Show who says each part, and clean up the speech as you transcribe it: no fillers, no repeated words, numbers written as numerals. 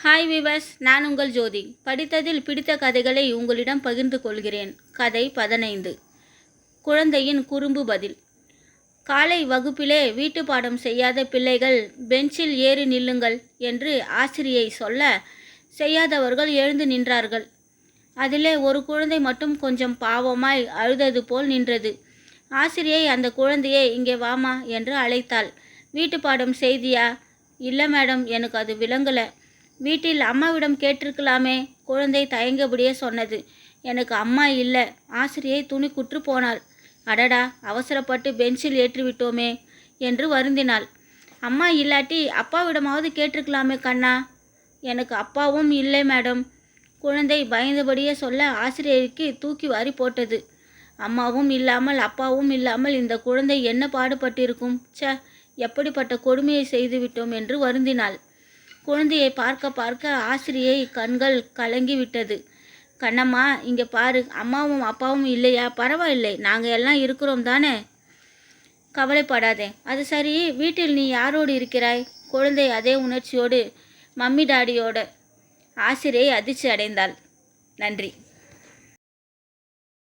Speaker 1: Hi விவஸ், நான் உங்கள் ஜோதி. படித்ததில் பிடித்த கதைகளை உங்களிடம் பகிர்ந்து கொள்கிறேன். கதை 15. குழந்தையின் குறும்பு பதில். காலை வகுப்பிலே வீட்டு பாடம் செய்யாத பிள்ளைகள் பெஞ்சில் ஏறி நில்லுங்கள் என்று ஆசிரியை சொல்ல, செய்யாதவர்கள் எழுந்து நின்றார்கள். அதிலே ஒரு குழந்தை மட்டும் கொஞ்சம் பாவமாய் அழுதது போல் நின்றது. ஆசிரியை அந்த குழந்தையை இங்கே வாமா என்று அழைத்தாள். வீட்டு பாடம் செய்தியா? இல்லை மேடம், எனக்கு அது விளங்கலை. வீட்டில் அம்மாவிடம் கேட்டிருக்கலாமே, குழந்தை தயங்கபடியே சொன்னது. எனக்கு அம்மா இல்லை. ஆசிரியை துணிக்குற்று போனாள். அடடா, அவசரப்பட்டு பெஞ்சில் ஏற்றிவிட்டோமே என்று வருந்தினாள். அம்மா இல்லாட்டி அப்பாவிடமாவது கேட்டிருக்கலாமே கண்ணா. எனக்கு அப்பாவும் இல்லை மேடம். குழந்தை பயந்தபடியே சொல்ல ஆசிரியருக்கு தூக்கி வாரி போட்டது. அம்மாவும் இல்லாமல் அப்பாவும் இல்லாமல் இந்த குழந்தை என்ன பாடுபட்டிருக்கும். எப்படிப்பட்ட கொடுமையை செய்துவிட்டோம் என்று வருந்தினாள். குழந்தையை பார்க்க பார்க்க ஆசிரியை கண்கள் கலங்கி விட்டது. கண்ணம்மா, இங்கே பாரு, அம்மாவும் அப்பாவும் இல்லையா? பரவாயில்லை, நாங்கள் எல்லாம் இருக்கிறோம் தானே. கவலைப்படாதே. அது சரி, வீட்டில் நீ யாரோடு இருக்கிறாய்? குழந்தை அதே உணர்ச்சியோடு மம்மி டாடியோட. ஆசிரியை அதிர்ச்சி அடைந்தாள். நன்றி.